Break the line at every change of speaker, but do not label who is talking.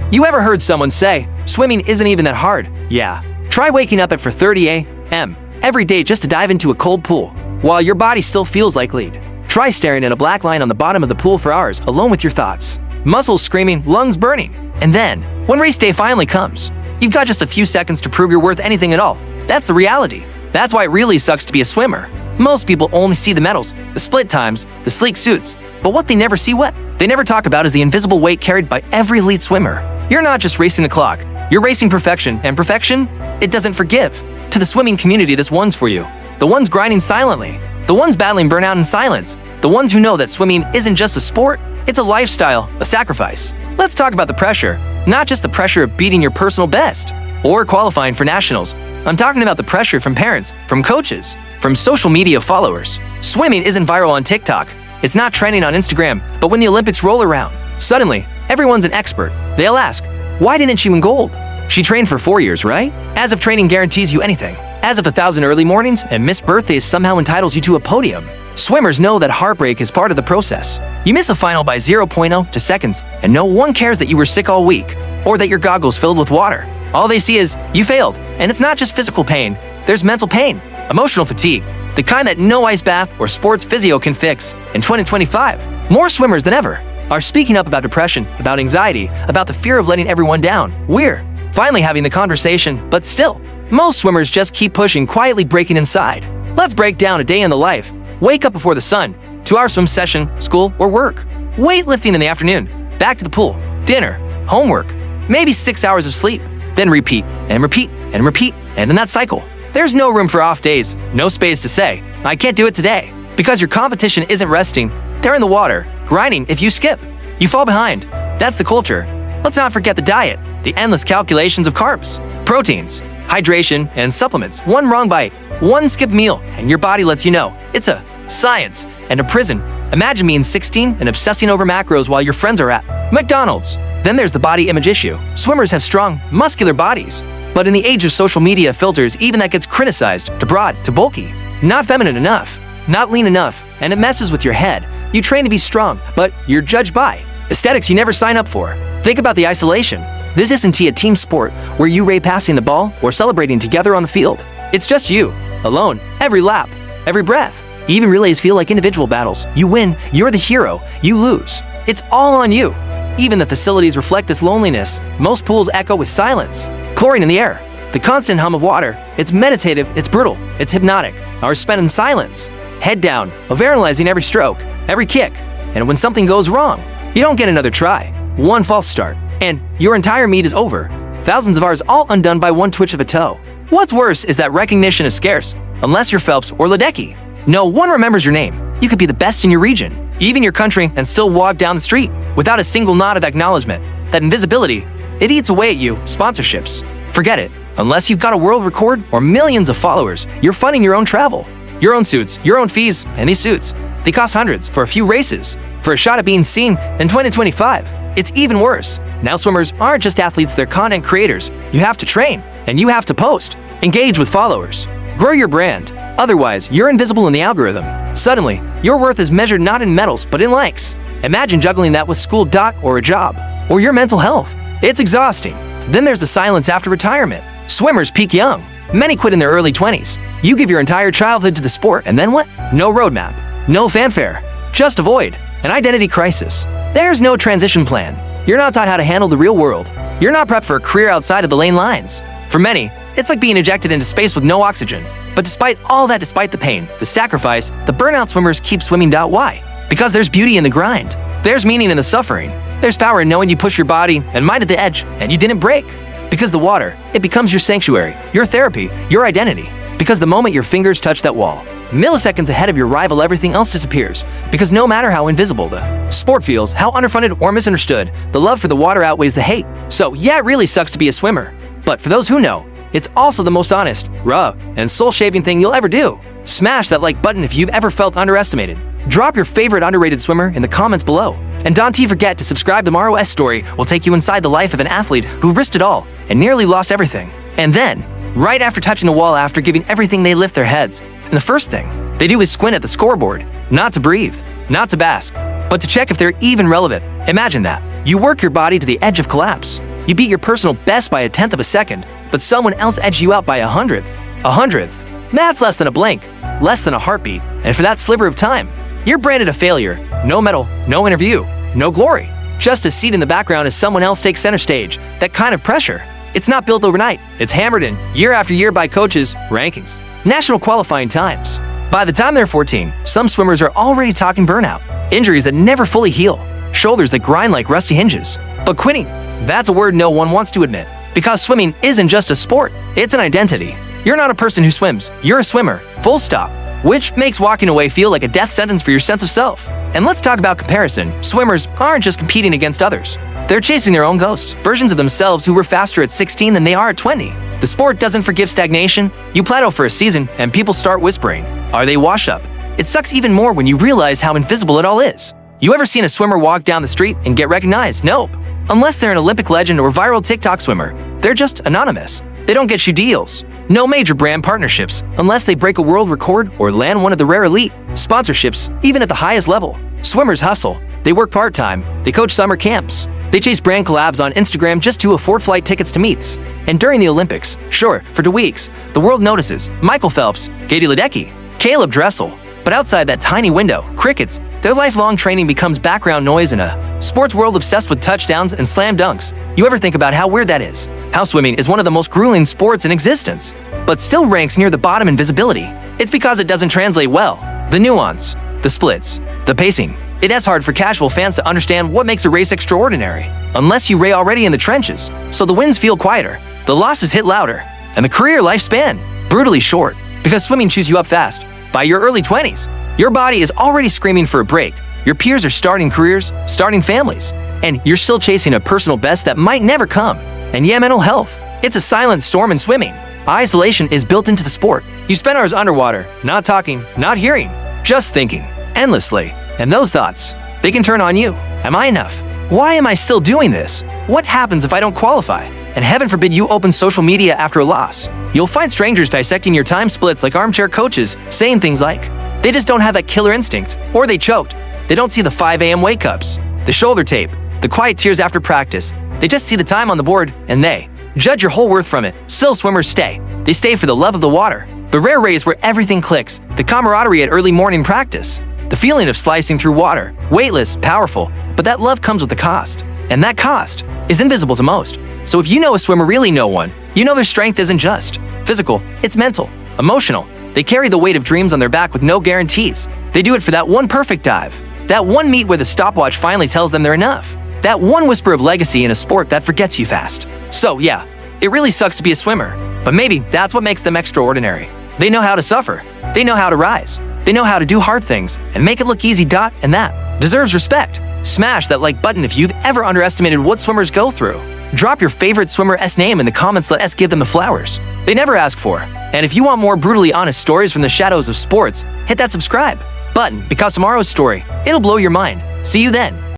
You ever heard someone say, swimming isn't even that hard? Yeah. Try waking up at 4:30 a.m. every day just to dive into a cold pool, while your body still feels like lead. Try staring at a black line on the bottom of the pool for hours alone with your thoughts. Muscles screaming, lungs burning. And then, when race day finally comes, you've got just a few seconds to prove you're worth anything at all. That's the reality. That's why it really sucks to be a swimmer. Most people only see the medals, the split times, the sleek suits. But what they never see, what they never talk about, is the invisible weight carried by every elite swimmer. You're not just racing the clock, you're racing perfection, and perfection, it doesn't forgive. To the swimming community, this one's for you. The ones grinding silently, the ones battling burnout in silence, the ones who know that swimming isn't just a sport, it's a lifestyle, a sacrifice. Let's talk about the pressure, not just the pressure of beating your personal best or qualifying for nationals. I'm talking about the pressure from parents, from coaches, from social media followers. Swimming isn't viral on TikTok. It's not trending on Instagram, but when the Olympics roll around, suddenly, everyone's an expert. They'll ask, why didn't she win gold? She trained for 4 years, right? As if training guarantees you anything. As if 1,000 early mornings and missed birthdays somehow entitles you to a podium. Swimmers know that heartbreak is part of the process. You miss a final by 0.0 to seconds, and no one cares that you were sick all week, or that your goggles filled with water. All they see is, you failed, and it's not just physical pain. There's mental pain, emotional fatigue, the kind that no ice bath or sports physio can fix. In 2025, more swimmers than ever are speaking up about depression, about anxiety, about the fear of letting everyone down. We're finally having the conversation, but still, most swimmers just keep pushing, quietly breaking inside. Let's break down a day in the life. Wake up before the sun, 2-hour swim session, school or work. Weightlifting in the afternoon, back to the pool, dinner, homework, maybe 6 hours of sleep, then repeat and repeat and repeat, and in that cycle. There's no room for off days, no space to say, I can't do it today, because your competition isn't resting. They're in the water, grinding. If you skip, you fall behind. That's the culture. Let's not forget the diet, the endless calculations of carbs, proteins, hydration, and supplements. One wrong bite, one skipped meal, and your body lets you know it's a science and a prison. Imagine being 16 and obsessing over macros while your friends are at McDonald's. Then there's the body image issue. Swimmers have strong, muscular bodies. But in the age of social media filters, even that gets criticized, to broad, to bulky. Not feminine enough, not lean enough, and it messes with your head. You train to be strong, but you're judged by aesthetics you never sign up for. Think about the isolation. This isn't a team sport where you rate passing the ball or celebrating together on the field. It's just you, alone, every lap, every breath. Even relays feel like individual battles. You win, you're the hero. You lose, it's all on you. Even the facilities reflect this loneliness. Most pools echo with silence, chlorine in the air, the constant hum of water. It's meditative, it's brutal, it's hypnotic. Hours spent in silence, head down, overanalyzing every stroke, every kick. And when something goes wrong, you don't get another try. One false start, and your entire meet is over. Thousands of hours all undone by one twitch of a toe. What's worse is that recognition is scarce, unless you're Phelps or Ledecky. No one remembers your name. You could be the best in your region, even your country, and still walk down the street without a single nod of acknowledgement. That invisibility, it eats away at you. Sponsorships, forget it. Unless you've got a world record or millions of followers, you're funding your own travel, your own suits, your own fees, and these suits, they cost hundreds for a few races, for a shot at being seen. In 2025, it's even worse. Now swimmers aren't just athletes, they're content creators. You have to train, and you have to post, engage with followers, grow your brand. Otherwise, you're invisible in the algorithm. Suddenly, your worth is measured not in medals, but in likes. Imagine juggling that with school, doc, or a job, or your mental health. It's exhausting. Then there's the silence after retirement. Swimmers peak young. Many quit in their early 20s. You give your entire childhood to the sport, and then what? No roadmap, no fanfare, just a void, an identity crisis. There's no transition plan. You're not taught how to handle the real world. You're not prepped for a career outside of the lane lines. For many, it's like being ejected into space with no oxygen. But despite all that, despite the pain, the sacrifice, the burnout swimmers keep swimming. Why? Because there's beauty in the grind. There's meaning in the suffering. There's power in knowing you push your body and mind at the edge and you didn't break. Because the water, it becomes your sanctuary, your therapy, your identity. Because the moment your fingers touch that wall, milliseconds ahead of your rival, everything else disappears. Because no matter how invisible the sport feels, how underfunded or misunderstood, the love for the water outweighs the hate. So yeah, it really sucks to be a swimmer. But for those who know, it's also the most honest, raw, and soul-shaping thing you'll ever do. Smash that like button if you've ever felt underestimated. Drop your favorite underrated swimmer in the comments below. And don't forget to subscribe. Tomorrow S Story will take you inside the life of an athlete who risked it all and nearly lost everything. And then, right after touching the wall, after giving everything, they lift their heads. And the first thing they do is squint at the scoreboard. Not to breathe, not to bask, but to check if they're even relevant. Imagine that. You work your body to the edge of collapse. You beat your personal best by 1/10 of a second, but someone else edged you out by 100th. 100th? That's less than a blink, less than a heartbeat, and for that sliver of time, you're branded a failure. No medal, no interview, no glory. Just a seat in the background as someone else takes center stage. That kind of pressure, it's not built overnight. It's hammered in, year after year by coaches, rankings, national qualifying times. By the time they're 14, some swimmers are already talking burnout, injuries that never fully heal, shoulders that grind like rusty hinges. But quitting, that's a word no one wants to admit, because swimming isn't just a sport, it's an identity. You're not a person who swims, you're a swimmer, full stop, which makes walking away feel like a death sentence for your sense of self. And let's talk about comparison. Swimmers aren't just competing against others. They're chasing their own ghosts, versions of themselves who were faster at 16 than they are at 20. The sport doesn't forgive stagnation. You plateau for a season, and people start whispering, are they washed up? It sucks even more when you realize how invisible it all is. You ever seen a swimmer walk down the street and get recognized? Nope. Unless they're an Olympic legend or viral TikTok swimmer, they're just anonymous. They don't get you deals. No major brand partnerships, unless they break a world record or land one of the rare elite sponsorships, even at the highest level. Swimmers hustle. They work part-time. They coach summer camps. They chase brand collabs on Instagram just to afford flight tickets to meets. And during the Olympics, sure, for 2 weeks, the world notices Michael Phelps, Katie Ledecky, Caleb Dressel. But outside that tiny window, crickets, their lifelong training becomes background noise in a sports world obsessed with touchdowns and slam dunks. You ever think about how weird that is? How swimming is one of the most grueling sports in existence, but still ranks near the bottom in visibility. It's because it doesn't translate well. The nuance, the splits, the pacing. It is hard for casual fans to understand what makes a race extraordinary, unless you ray already in the trenches. So the wins feel quieter, the losses hit louder, and the career lifespan brutally short, because swimming chews you up fast. By your early 20s, your body is already screaming for a break. Your peers are starting careers, starting families, and you're still chasing a personal best that might never come. And yeah, mental health, it's a silent storm in swimming. Isolation is built into the sport. You spend hours underwater, not talking, not hearing, just thinking, endlessly. And those thoughts, they can turn on you. Am I enough? Why am I still doing this? What happens if I don't qualify? And heaven forbid you open social media after a loss. You'll find strangers dissecting your time splits like armchair coaches, saying things like, they just don't have that killer instinct, or they choked. They don't see the 5 a.m. wake-ups, the shoulder tape, the quiet tears after practice. They just see the time on the board, and they judge your whole worth from it. Still, swimmers stay. They stay for the love of the water, the rare rays where everything clicks, the camaraderie at early morning practice, the feeling of slicing through water, weightless, powerful, but that love comes with a cost. And that cost is invisible to most. So if you know a swimmer really know one, you know their strength isn't just physical, it's mental, emotional. They carry the weight of dreams on their back with no guarantees. They do it for that one perfect dive, that one meet where the stopwatch finally tells them they're enough, that one whisper of legacy in a sport that forgets you fast. So yeah, it really sucks to be a swimmer, but maybe that's what makes them extraordinary. They know how to suffer, they know how to rise, they know how to do hard things and make it look easy. And that deserves respect. Smash that like button if you've ever underestimated what swimmers go through. Drop your favorite swimmer's name in the comments, let us give them the flowers they never ask for. And if you want more brutally honest stories from the shadows of sports, hit that subscribe button because tomorrow's story, it'll blow your mind. See you then.